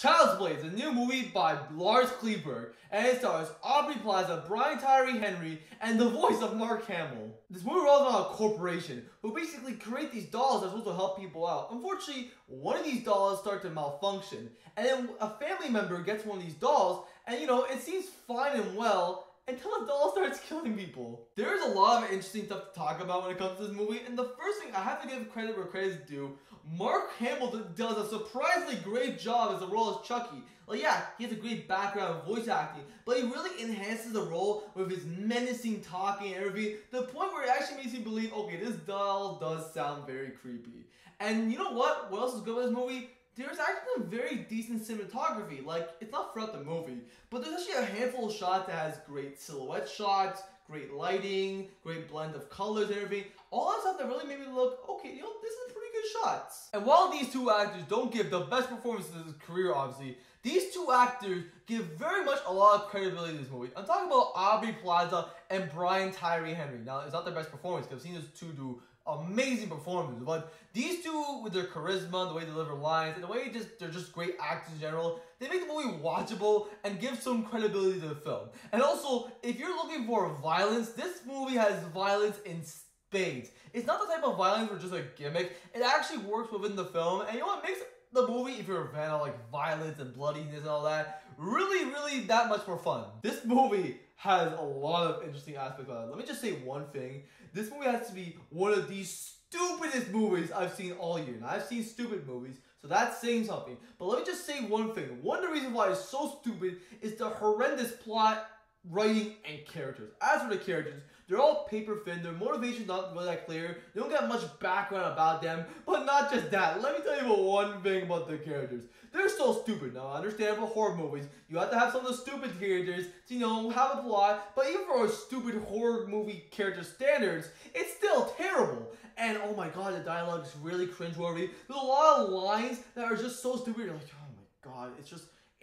Child's Play is a new movie by Lars Kleberg, and it stars Aubrey Plaza, Brian Tyree Henry, and the voice of Mark Hamill. This movie revolves around a corporation who basically create these dolls that are supposed to help people out. Unfortunately, one of these dolls starts to malfunction, and then a family member gets one of these dolls, and it seems fine and well, until the doll starts killing people. There's a lot of interesting stuff to talk about when it comes to this movie, and the first thing I have to give credit where credit is due, Mark Hamill does a surprisingly great job as the role as Chucky. Like, yeah, he has a great background in voice acting, but he really enhances the role with his menacing talking and everything, to the point where it actually makes you believe, okay, this doll does sound very creepy. And you know what? What else is good with this movie? There's actually some very decent cinematography. Like, it's not throughout the movie, but there's actually a handful of shots that has great silhouette shots, great lighting, great blend of colors and everything. All that stuff that really made me look, okay, this is pretty good shots. And while these two actors don't give the best performances of his career, obviously, these two actors give very much a lot of credibility to this movie. I'm talking about Aubrey Plaza and Brian Tyree Henry. Now, it's not their best performance, because I've seen those two do amazing performances, but these two, with their charisma, the way they deliver lines, and the way they're just great actors in general, they make the movie watchable and give some credibility to the film. And also, if you're looking for violence, this movie has violence in spades. It's not the type of violence where it's just a gimmick. It actually works within the film, and you know what makes the movie, if you're a fan of like violence and bloodiness and all that, really that much more fun. This movie has a lot of interesting aspects about it. Let me just say one thing. This movie has to be one of the stupidest movies I've seen all year. Now, I've seen stupid movies, so that's saying something. But let me just say one thing. One of the reasons why it's so stupid is the horrendous plot, writing, and characters. As for the characters, they're all paper thin. Their motivation's not really that clear. They don't get much background about them. But not just that. Let me tell you about one thing about the characters. They're so stupid. Now, I understand for horror movies, you have to have some of the stupid characters to, have a plot. But even for a stupid horror movie character standards, it's still terrible. And oh my god, the dialogue is really cringeworthy. There's a lot of lines that are just so stupid. You're like, oh my god,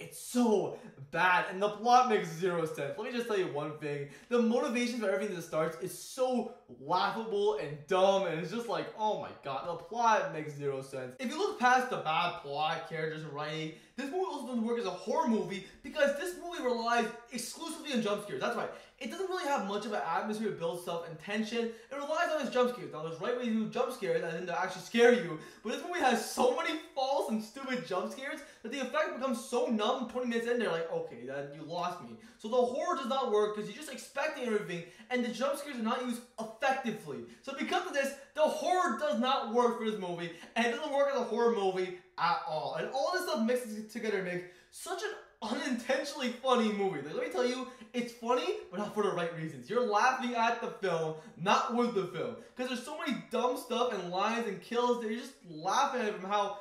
it's so bad, and the plot makes zero sense. Let me just tell you one thing. The motivation for everything that starts is so laughable and dumb, and it's just like, oh my god, the plot makes zero sense. If you look past the bad plot, characters, and writing, this movie also doesn't work as a horror movie because this movie relies exclusively on jump scares. That's right. It doesn't really have much of an atmosphere to build stuff and tension. It relies on its jump scares. Now, there's right ways to do jump scares and then to actually scare you, but this movie has so many false and stupid jump scares that the effect becomes so numb 20 minutes in, they're like, okay, then you lost me. So the horror does not work because you're just expecting everything, and the jump scares are not used effectively. So because of this, the horror does not work for this movie, and it doesn't work as a horror movie at all. And all this stuff mixes together to make such an unintentionally funny movie. Like, let me tell you, it's funny, but not for the right reasons. You're laughing at the film, not with the film. Because there's so many dumb stuff and lines and kills that you're just laughing at from how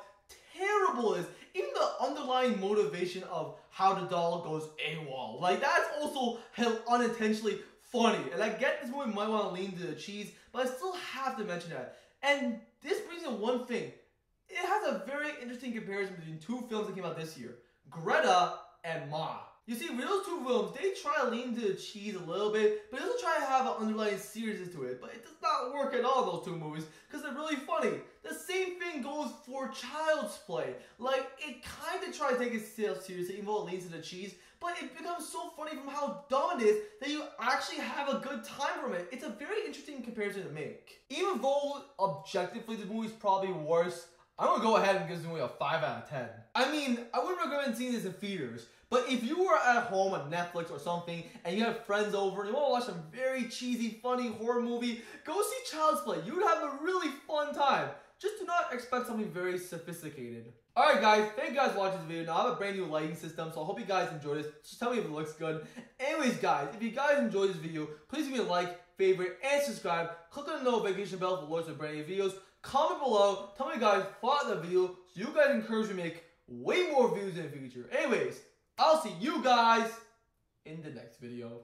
terrible it is. Even the underlying motivation of how the doll goes AWOL. Like, that's also unintentionally funny. And I get this movie might want to lean to the cheese, but I still have to mention that. And this brings me to one thing. It has a very interesting comparison between two films that came out this year. Greta and Ma. You see, with those two films, they try to lean to the cheese a little bit, but they also try to have an underlying seriousness to it. But it does not work at all, those two movies, because they're really funny. The same thing goes for Child's Play. Like, it kind of tries to take itself seriously, even though it leans to the cheese, but it becomes so funny from how dumb it is that you actually have a good time from it. It's a very interesting comparison to make. Even though, objectively, the movie's probably worse, I'm gonna go ahead and give this movie a 5 out of 10. I mean, I wouldn't recommend seeing this in theaters, but if you were at home on Netflix or something, and you have friends over, and you wanna watch some very cheesy, funny horror movie, go see Child's Play. You would have a really fun time. Just do not expect something very sophisticated. Alright guys, thank you guys for watching this video. Now I have a brand new lighting system, so I hope you guys enjoyed this. Just tell me if it looks good. Anyways guys, if you guys enjoyed this video, please give me a like, favorite, and subscribe. Click on the notification bell for alerts of brand new videos. Comment below, tell me guys thought of the video, so you guys encourage me to make way more videos in the future. Anyways, I'll see you guys in the next video.